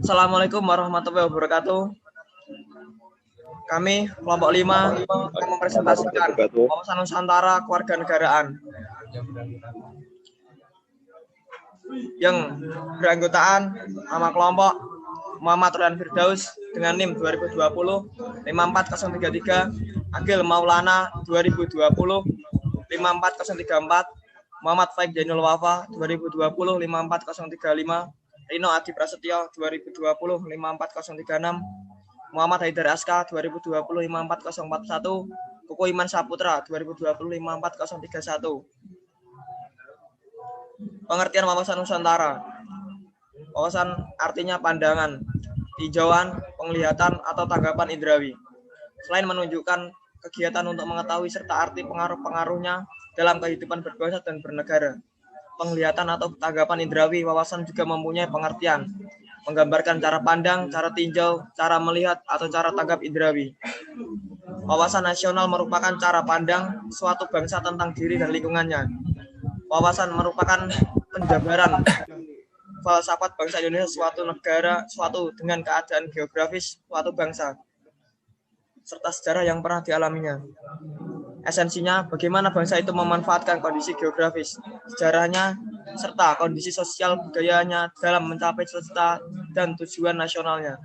Assalamualaikum warahmatullahi wabarakatuh. Kami kelompok 5 akan mempresentasikan wawasan Nusantara kewarganegaraan yang beranggotaan nama kelompok Muhammad Ryan Firdaus dengan NIM 2020 54033, Agil Maulana 2020 54034, Muhammad Faik Jainul Wafa 2020 54035, Rino Adi Prasetyo 2020 54036, Muhammad Haidar Aska 2020 54041, Kuku Iman Saputra 2020 54031. Pengertian wawasan Nusantara. Wawasan artinya pandangan, tinjauan, penglihatan, atau tanggapan indrawi. Selain menunjukkan kegiatan untuk mengetahui serta arti pengaruh-pengaruhnya dalam kehidupan berbangsa dan bernegara, penglihatan atau tanggapan indrawi, wawasan juga mempunyai pengertian, menggambarkan cara pandang, cara tinjau, cara melihat, atau cara tanggap indrawi. Wawasan nasional merupakan cara pandang suatu bangsa tentang diri dan lingkungannya. Wawasan merupakan penjabaran falsafat bangsa Indonesia suatu negara, suatu dengan keadaan geografis suatu bangsa, serta sejarah yang pernah dialaminya. Esensinya, bagaimana bangsa itu memanfaatkan kondisi geografis, sejarahnya, serta kondisi sosial budayanya dalam mencapai cita-cita dan tujuan nasionalnya.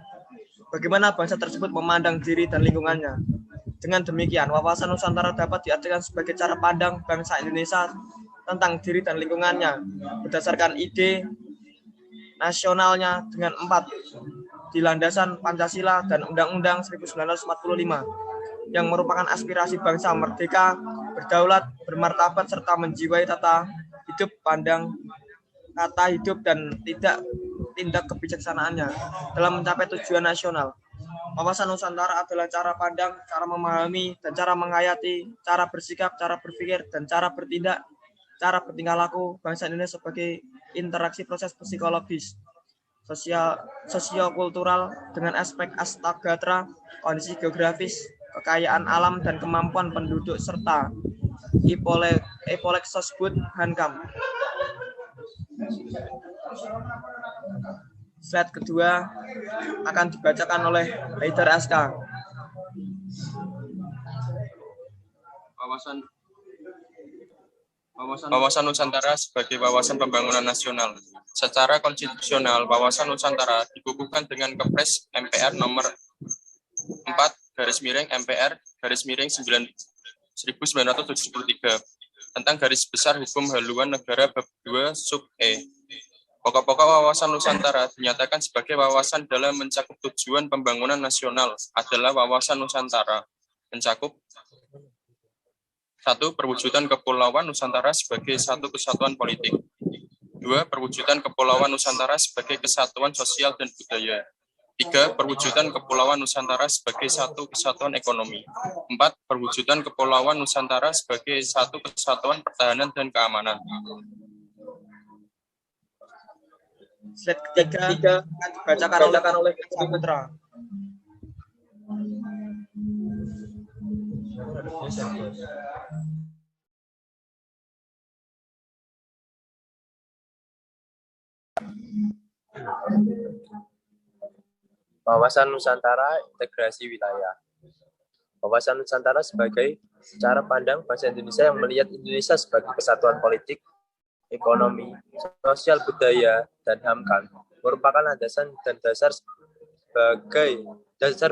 Bagaimana bangsa tersebut memandang diri dan lingkungannya. Dengan demikian, wawasan Nusantara dapat diartikan sebagai cara pandang bangsa Indonesia tentang diri dan lingkungannya berdasarkan ide nasionalnya dengan 4 di landasan Pancasila dan Undang-Undang 1945 yang merupakan aspirasi bangsa merdeka, berdaulat, bermartabat, serta menjiwai tata hidup pandang, tata hidup dan tindak kebijaksanaannya dalam mencapai tujuan nasional. Wawasan Nusantara adalah cara pandang, cara memahami, dan cara menghayati, cara bersikap, cara berpikir, dan cara bertindak, cara bertingkah laku bangsa Indonesia sebagai interaksi proses psikologis, sosiokultural dengan aspek astagatra, kondisi geografis, kekayaan alam, dan kemampuan penduduk, serta Ipolexosbud Hankam. Slide kedua akan dibacakan oleh Haidar Aska. Wawasan Nusantara sebagai wawasan pembangunan nasional. Secara konstitusional, wawasan Nusantara dikukuhkan dengan Kepres MPR nomor 4/1973 tentang garis besar hukum haluan negara bab 2 sub E. Pokok-pokok wawasan Nusantara dinyatakan sebagai wawasan dalam mencakup tujuan pembangunan nasional adalah wawasan Nusantara mencakup 1. Perwujudan Kepulauan Nusantara sebagai satu kesatuan politik. 2. Perwujudan Kepulauan Nusantara sebagai kesatuan sosial dan budaya. 3. Perwujudan Kepulauan Nusantara sebagai satu kesatuan ekonomi. 4. Perwujudan Kepulauan Nusantara sebagai satu kesatuan pertahanan dan keamanan. Slide ketiga akan dibacakan oleh Saputra. Wawasan Nusantara integrasi wilayah. Wawasan Nusantara sebagai cara pandang bangsa Indonesia yang melihat Indonesia sebagai kesatuan politik, ekonomi, sosial, budaya, dan HAM merupakan landasan dan dasar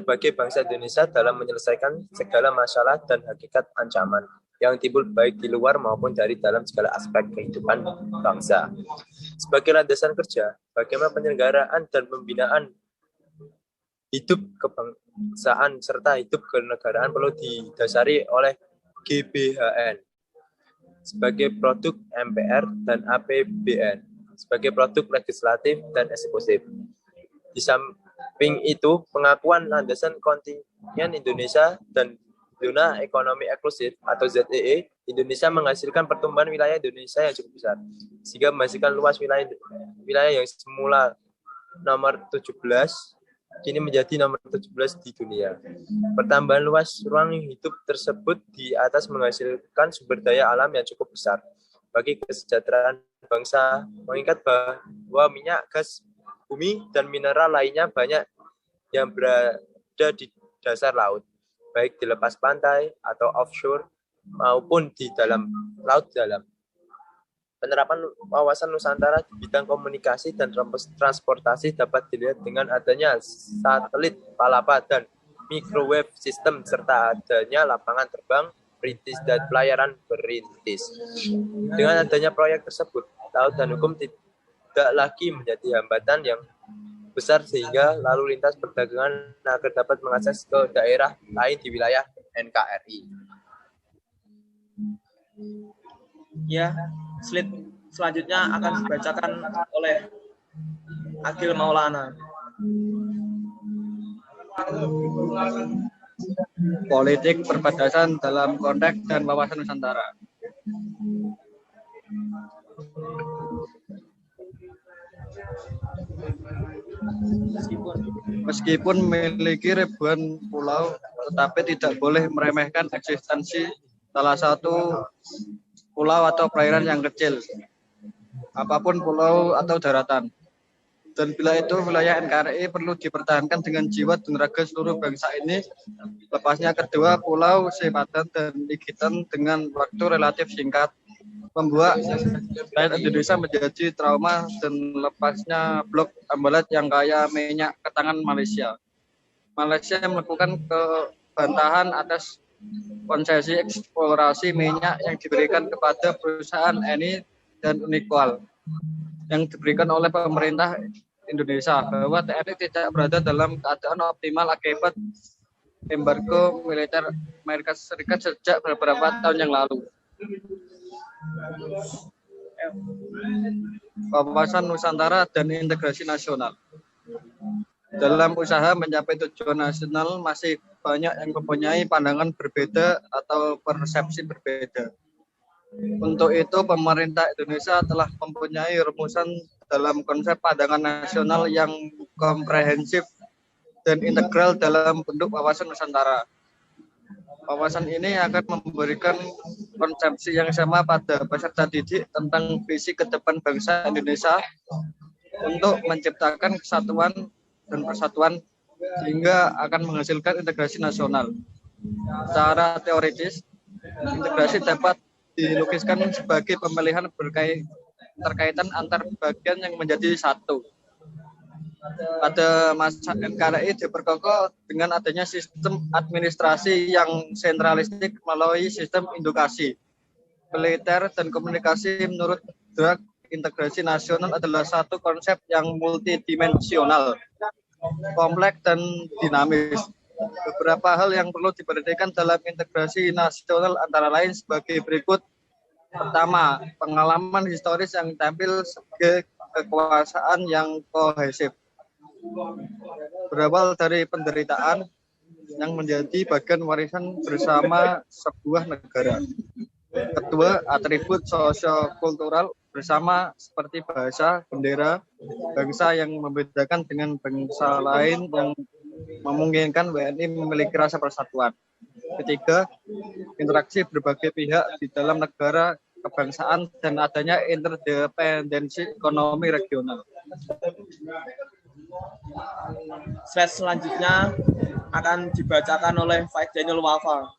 bagi bangsa Indonesia dalam menyelesaikan segala masalah dan hakikat ancaman yang timbul baik di luar maupun dari dalam segala aspek kehidupan bangsa. Sebagai landasan kerja, bagaimana penyelenggaraan dan pembinaan hidup kebangsaan serta hidup kenegaraan perlu didasari oleh GBHN sebagai produk MPR dan APBN sebagai produk legislatif dan eksekutif. Di samping itu, pengakuan landasan kontingen Indonesia dan zona ekonomi eksklusif atau ZEE, Indonesia menghasilkan pertumbuhan wilayah Indonesia yang cukup besar, sehingga menghasilkan luas wilayah yang semula nomor 17, kini menjadi nomor 17 di dunia. Pertambahan luas ruang hidup tersebut di atas menghasilkan sumber daya alam yang cukup besar bagi kesejahteraan bangsa, mengingat bahwa minyak, gas, bumi dan mineral lainnya banyak yang berada di dasar laut, baik di lepas pantai atau offshore maupun di dalam laut dalam. Penerapan wawasan Nusantara di bidang komunikasi dan transportasi dapat dilihat dengan adanya satelit Palapa dan microwave system serta adanya lapangan terbang perintis dan pelayaran perintis. Dengan adanya proyek tersebut, laut dan hukum tidak lagi menjadi hambatan yang besar sehingga lalu lintas perdagangan agar dapat mengakses ke daerah lain di wilayah NKRI. Ya, slide selanjutnya akan dibacakan oleh Agil Maulana. Politik perbatasan dalam konteks dan wawasan Nusantara. Meskipun memiliki ribuan pulau, tetapi tidak boleh meremehkan eksistensi salah satu pulau atau perairan yang kecil, apapun pulau atau daratan. Dan bila itu wilayah NKRI perlu dipertahankan dengan jiwa dan raga seluruh bangsa ini. Lepasnya kedua pulau Sepadan dan Ligitan dengan waktu relatif singkat membuat rakyat Indonesia menjadi trauma dan lepasnya blok Ambalat yang kaya minyak ke tangan Malaysia. Malaysia melakukan kebantahan atas konsesi eksplorasi minyak yang diberikan kepada perusahaan Eni dan Unicol yang diberikan oleh pemerintah Indonesia, bahwa TNI tidak berada dalam keadaan optimal akibat embargo militer Amerika Serikat sejak beberapa tahun yang lalu. Wawasan Nusantara dan integrasi nasional. Dalam usaha mencapai tujuan nasional masih banyak yang mempunyai pandangan berbeda atau persepsi berbeda. Untuk itu, pemerintah Indonesia telah mempunyai rumusan dalam konsep pandangan nasional yang komprehensif dan integral dalam bentuk wawasan Nusantara. Wawasan ini akan memberikan konsepsi yang sama pada peserta didik tentang visi ke depan bangsa Indonesia untuk menciptakan kesatuan dan persatuan sehingga akan menghasilkan integrasi nasional. Secara teoritis, integrasi dapat dilukiskan sebagai pemilihan berkaitan antar bagian yang menjadi satu. Pada masa NKRI diperkokoh dengan adanya sistem administrasi yang sentralistik melalui sistem edukasi, militer, dan komunikasi. Menurut Drake, integrasi nasional adalah satu konsep yang multidimensional, kompleks, dan dinamis. Beberapa hal yang perlu diperhatikan dalam integrasi nasional antara lain sebagai berikut. Pertama, pengalaman historis yang tampil sebagai kekuasaan yang kohesif, berawal dari penderitaan yang menjadi bagian warisan bersama sebuah negara. Kedua, atribut sosiokultural bersama seperti bahasa, bendera, bangsa yang membedakan dengan bangsa lain yang memungkinkan WNI memiliki rasa persatuan. Ketiga, interaksi berbagai pihak di dalam negara kebangsaan dan adanya interdependensi ekonomi regional. Slide selanjutnya akan dibacakan oleh Faik Daniel Wafa.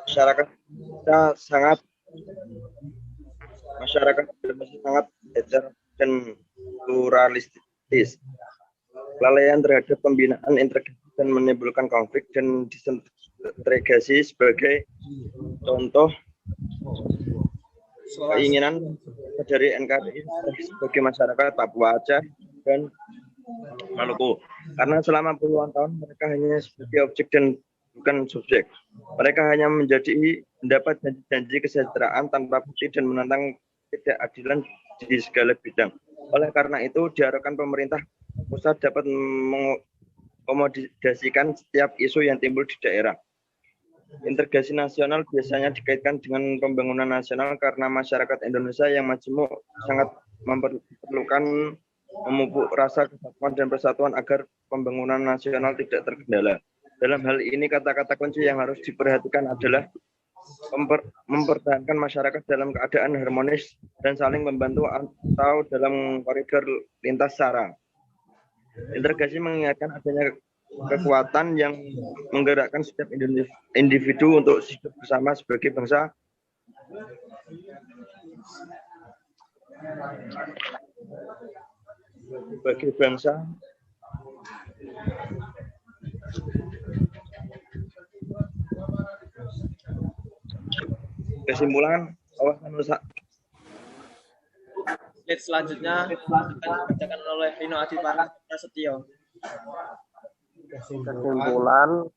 Masyarakat sangat heterogen dan pluralistis. Kelalaian terhadap pembinaan integrasi dan menimbulkan konflik dan disintegrasi sebagai contoh keinginan dari NKRI sebagai masyarakat Papua, Aceh, dan Maluku. Karena selama puluhan tahun mereka hanya sebagai objek dan bukan subjek. Mereka hanya mendapat janji kesejahteraan tanpa bukti dan menentang ketidakadilan di segala bidang. Oleh karena itu, diharapkan pemerintah pusat dapat mengakomodasikan setiap isu yang timbul di daerah. Integrasi nasional biasanya dikaitkan dengan pembangunan nasional karena masyarakat Indonesia yang majemuk sangat memerlukan memupuk rasa kesatuan dan persatuan agar pembangunan nasional tidak terkendala. Dalam hal ini, kata-kata kunci yang harus diperhatikan adalah mempertahankan masyarakat dalam keadaan harmonis dan saling membantu atau dalam koridor lintas sara. Integrasi mengingatkan adanya kekuatan yang menggerakkan setiap individu untuk hidup bersama sebagai bangsa Kesimpulan, Slide selanjutnya akan dibacakan oleh Rino Adi Prasetyo. Kesimpulan,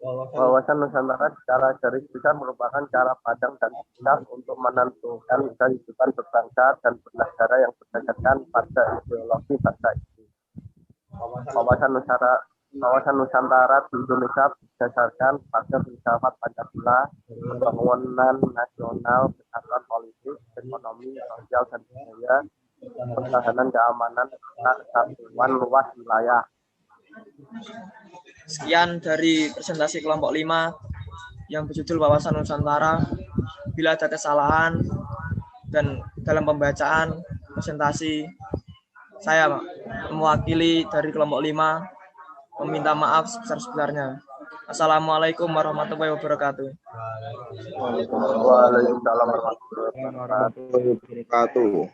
wawasan Nusantara secara garis besar merupakan cara pandang dan sikap untuk menentukan kehidupan berbangsa dan bernegara yang berdasarkan pada ideologi bangsa itu. Wawasan Nusantara di Indonesia berdasarkan pada filsafat Pancasila, pembangunan nasional, kesatuan politik, ekonomi, sosial, dan budaya, pertahanan keamanan, serta kesatuan luas wilayah. Sekian dari presentasi kelompok 5 yang berjudul Wawasan Nusantara. Bila ada kesalahan dan dalam pembacaan presentasi, saya mewakili dari kelompok 5 meminta maaf sebesar-besarnya. Assalamualaikum warahmatullahi wabarakatuh. Waalaikumsalam warahmatullahi wabarakatuh.